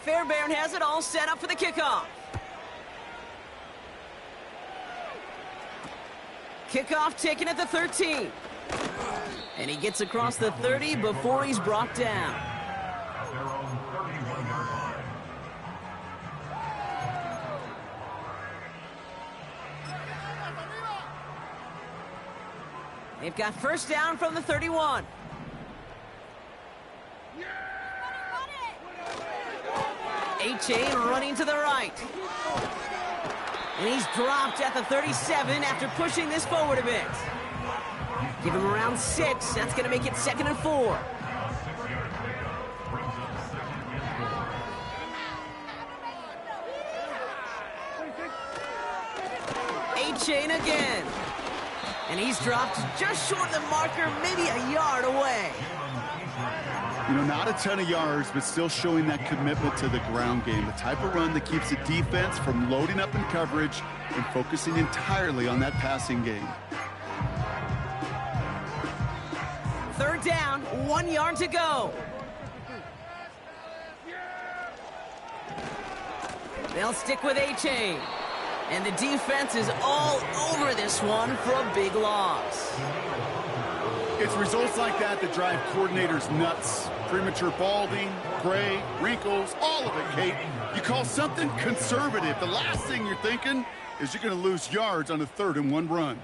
Fairbairn has it all set up for the kickoff. Kickoff taken at the 13. And he gets across the 30 before he's brought down. They've got first down from the 31. A-Chain running to the right. And he's dropped at the 37 after pushing this forward a bit. Give him around 6. That's going to make it 2nd and 4. A-Chain again. And he's dropped just short of the marker, maybe a yard away. You know, not a ton of yards, but still showing that commitment to the ground game. The type of run that keeps the defense from loading up in coverage and focusing entirely on that passing game. 3rd down, 1 yard to go. They'll stick with A-Chain. And the defense is all over this one for a big loss. It's results like that that drive coordinators nuts. Premature balding, gray, wrinkles, all of it, Kate. You call something conservative. The last thing you're thinking is you're going to lose yards on a 3rd and 1 run.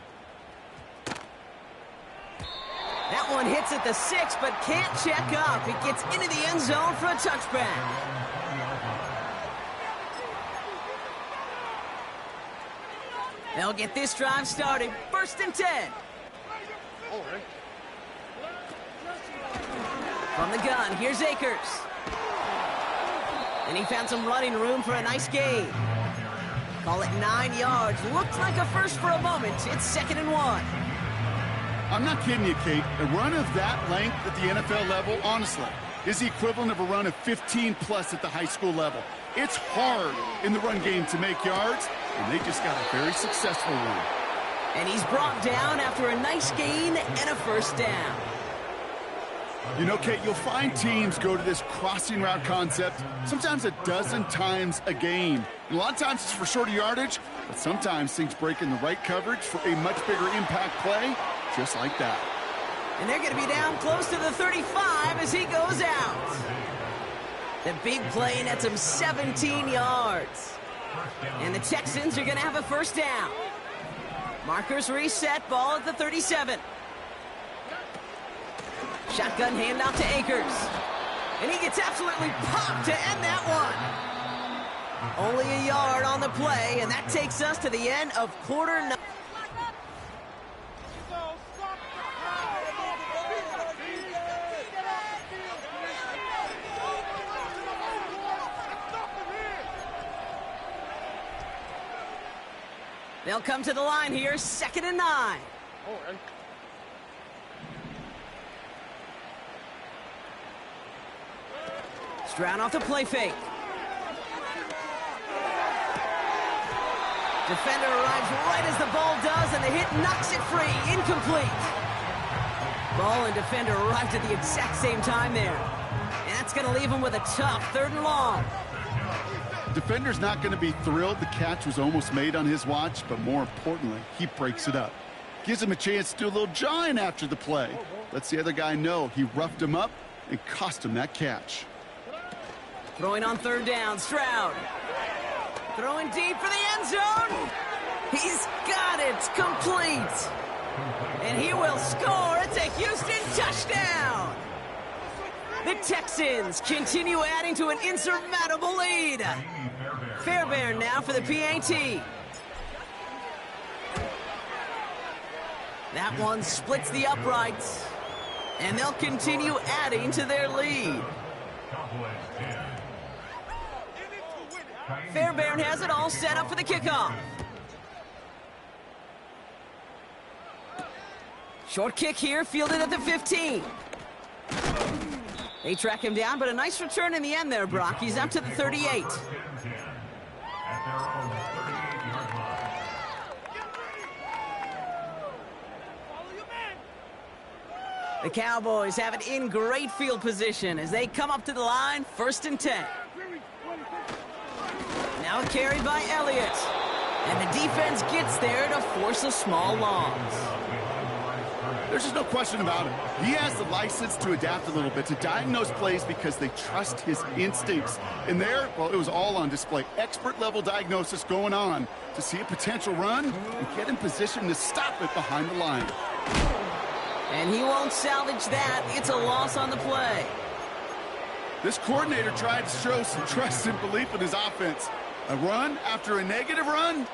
That one hits at the 6, but can't check up. It gets into the end zone for a touchback. They'll get this drive started. 1st and 10. From the gun, here's Akers. And he found some running room for a nice gain. Call it 9 yards. Looked like a first for a moment. It's 2nd and 1. I'm not kidding you, Kate. A run of that length at the NFL level, honestly, is the equivalent of a run of 15-plus at the high school level. It's hard in the run game to make yards, and they just got a very successful one. And he's brought down after a nice gain and a first down. You know, Kate, you'll find teams go to this crossing route concept sometimes a dozen times a game. And a lot of times it's for shorter yardage, but sometimes things break in the right coverage for a much bigger impact play, just like that. And they're going to be down close to the 35 as he goes out. The big play nets him 17 yards. And the Texans are going to have a first down. Markers reset, ball at the 37. Shotgun handoff to Akers. And he gets absolutely popped to end that one. Only a yard on the play, and that takes us to the end of quarter 9. They'll come to the line here, 2nd and 9. Stroud off the play fake. Defender arrives right as the ball does, and the hit knocks it free. Incomplete. Ball and defender arrived at the exact same time there. And that's going to leave him with a tough 3rd and long. Defender's not going to be thrilled the catch was almost made on his watch, but more importantly, he breaks it up. Gives him a chance to do a little jawing after the play. Lets the other guy know he roughed him up and cost him that catch. Throwing on 3rd down, Stroud. Throwing deep for the end zone. He's got it, complete. And he will score. It's a Houston touchdown. The Texans continue adding to an insurmountable lead. Fairbairn now for the PAT. That one splits the uprights. And they'll continue adding to their lead. Fairbairn has it all set up for the kickoff. Short kick here, fielded at the 15. They track him down, but a nice return in the end there, Brock. He's up to the 38. The Cowboys have it in great field position as they come up to the line, 1st and 10. Now carried by Elliott. And the defense gets there to force a small loss. There's just no question about it. He has the license to adapt a little bit, to diagnose plays because they trust his instincts. And there, well, it was all on display. Expert-level diagnosis going on to see a potential run and get in position to stop it behind the line. And he won't salvage that. It's a loss on the play. This coordinator tried to show some trust and belief in his offense. A run after a negative run?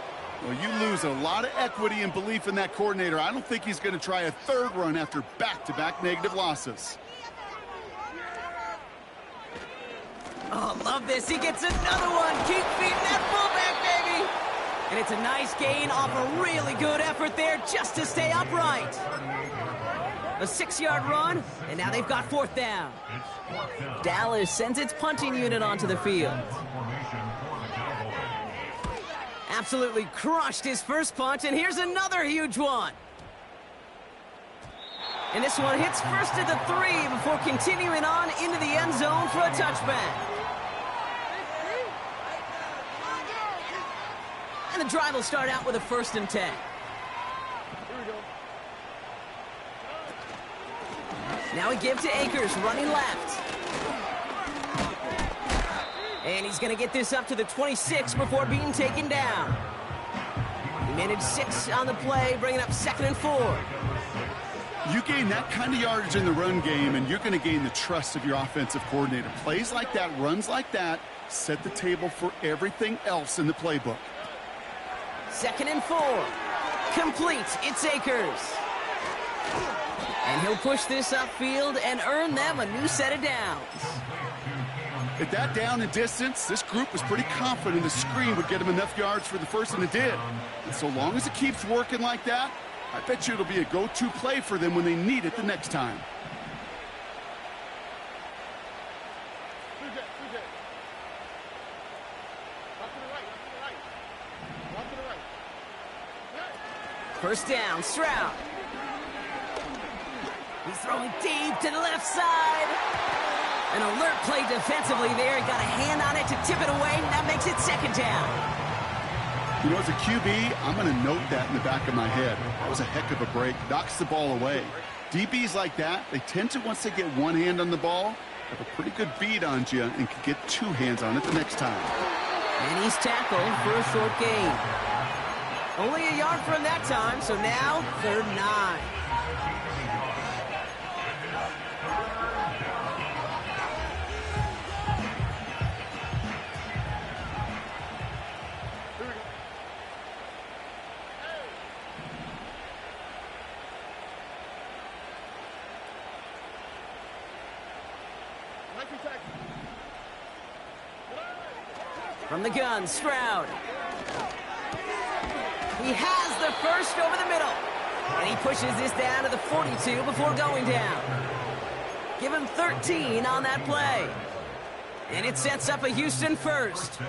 Well, you lose a lot of equity and belief in that coordinator. I don't think he's going to try a 3rd run after back-to-back negative losses. Oh, love this. He gets another one. Keep feeding that fullback, baby. And it's a nice gain off a really good effort there just to stay upright. A 6-yard run, and now they've got 4th down. Dallas sends its punting unit onto the field. Absolutely crushed his first punch, and here's another huge one. And this one hits first at the 3 before continuing on into the end zone for a touchback. And the drive will start out with a 1st and 10. Now we give to Akers, running left. And he's going to get this up to the 26 before being taken down. He managed 6 on the play, bringing up 2nd and 4. You gain that kind of yardage in the run game, and you're going to gain the trust of your offensive coordinator. Plays like that, runs like that, set the table for everything else in the playbook. 2nd and 4. Complete. It's Akers. And he'll push this upfield and earn them a new set of downs. At that down and distance, this group was pretty confident the screen would get him enough yards for the 1st, and it did. And so long as it keeps working like that, I bet you it'll be a go-to play for them when they need it the next time. First down, Stroud. He's throwing deep to the left side. An alert play defensively there. He got a hand on it to tip it away, and that makes it 2nd down. You know, as a QB, I'm going to note that in the back of my head. That was a heck of a break. Knocks the ball away. DBs like that, they tend to, once they get one hand on the ball, have a pretty good beat on you and can get 2 hands on it the next time. And he's tackled for a short gain. Only a yard from that time, so now 3rd and 9. From the gun, Stroud. He has the first over the middle. And he pushes this down to the 42 before going down. Give him 13 on that play. And it sets up a Houston 1st.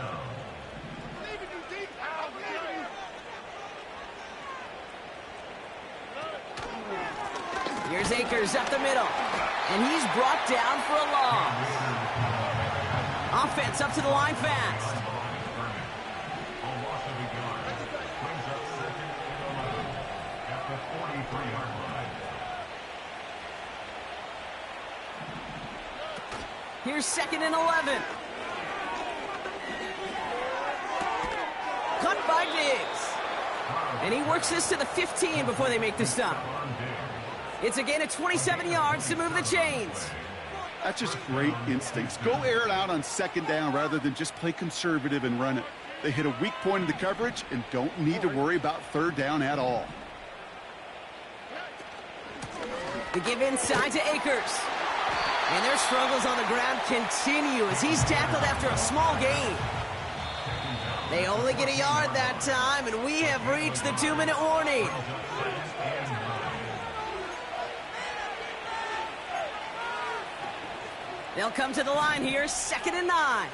Here's Akers up the middle. And he's brought down for a loss. Offense up to the line fast. Here's 2nd and 11. Cut by Diggs. And he works this to the 15 before they make the stop. It's a gain of 27 yards to move the chains. That's just great instincts. Go air it out on 2nd down rather than just play conservative and run it. They hit a weak point in the coverage and don't need to worry about 3rd down at all. The give inside to Akers. And their struggles on the ground continue as he's tackled after a small gain. They only get a yard that time, and we have reached the 2-minute warning. They'll come to the line here, 2nd and 9.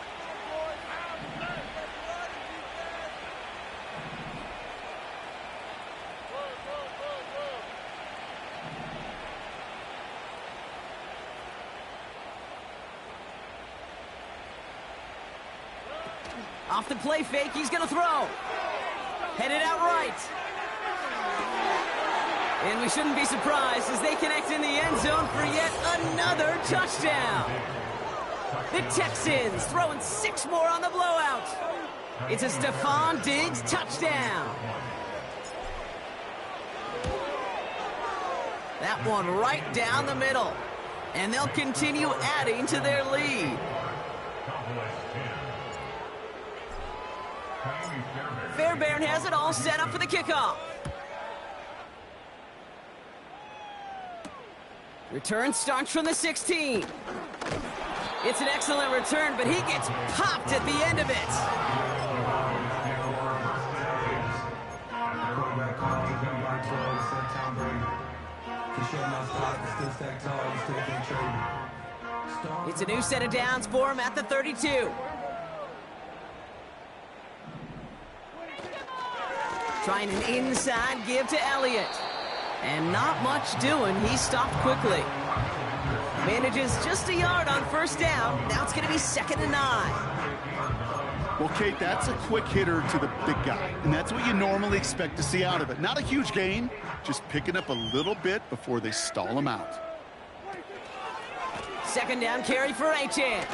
Off the play fake, he's going to throw. Headed out right. And we shouldn't be surprised as they connect in the end zone for yet another touchdown. The Texans throwing 6 more on the blowout. It's a Stefon Diggs touchdown. That one right down the middle. And they'll continue adding to their lead. Fairbairn has it all set up for the kickoff. Return starts from the 16. It's an excellent return, but he gets popped at the end of it. It's a new set of downs for him at the 32. Trying an inside give to Elliott. And not much doing. He stopped quickly. Manages just a yard on first down. Now it's going to be 2nd and 9. Well, Kate, that's a quick hitter to the big guy, and that's what you normally expect to see out of it. Not a huge gain, just picking up a little bit before they stall him out. 2nd down carry for Achane.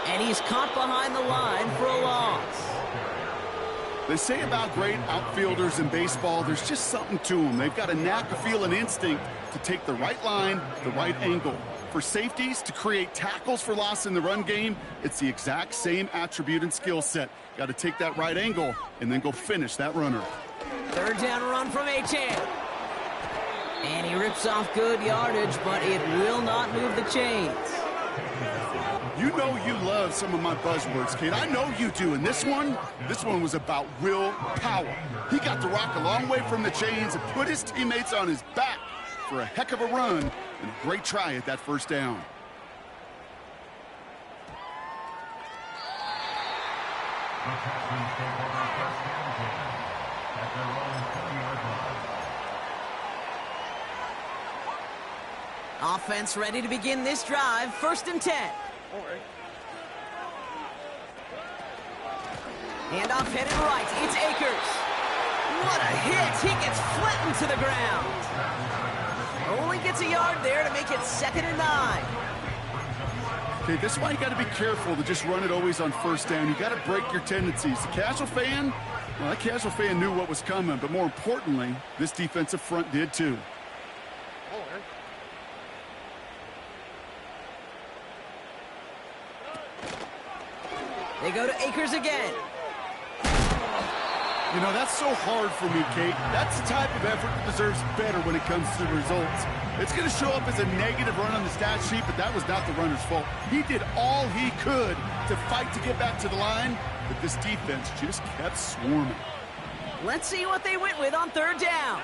And he's caught behind the line for a loss. They say about great outfielders in baseball, there's just something to them. They've got a knack, a feel, an instinct to take the right line, the right angle. For safeties, to create tackles for loss in the run game, it's the exact same attribute and skill set. Got to take that right angle and then go finish that runner. 3rd down run from Achane. And he rips off good yardage, but it will not move the chains. You know you love some of my buzzwords, Kate. I know you do. And this one was about will power. He got the rock a long way from the chains and put his teammates on his back for a heck of a run and a great try at that 1st down. Offense ready to begin this drive. 1st and 10. Handoff headed right. It's Akers. What a hit. He gets flattened to the ground. Only gets a yard there to make it 2nd and 9. Okay, this is why you got to be careful to just run it always on 1st down. You got to break your tendencies. The casual fan, well, that casual fan knew what was coming, but more importantly, this defensive front did too. They go to Akers again. You know, that's so hard for me, Kate. That's the type of effort that deserves better when it comes to the results. It's going to show up as a negative run on the stat sheet, but that was not the runner's fault. He did all he could to fight to get back to the line, but this defense just kept swarming. Let's see what they went with on 3rd down.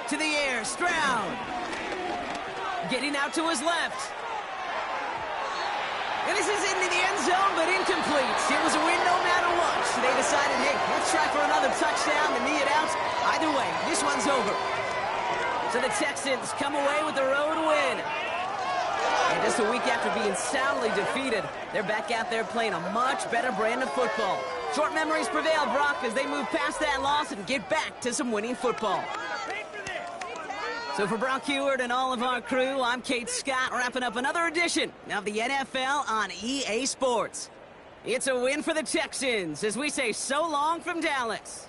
To the air, Stroud. Getting out to his left. And this is into the end zone, but incomplete. It was a win no matter what. They decided, hey, let's try for another touchdown to knee it out. Either way, this one's over. So the Texans come away with the road win. And just a week after being soundly defeated, they're back out there playing a much better brand of football. Short memories prevail, Brock, as they move past that loss and get back to some winning football. So for Brock Huard and all of our crew, I'm Kate Scott, wrapping up another edition of the NFL on EA Sports. It's a win for the Texans as we say so long from Dallas.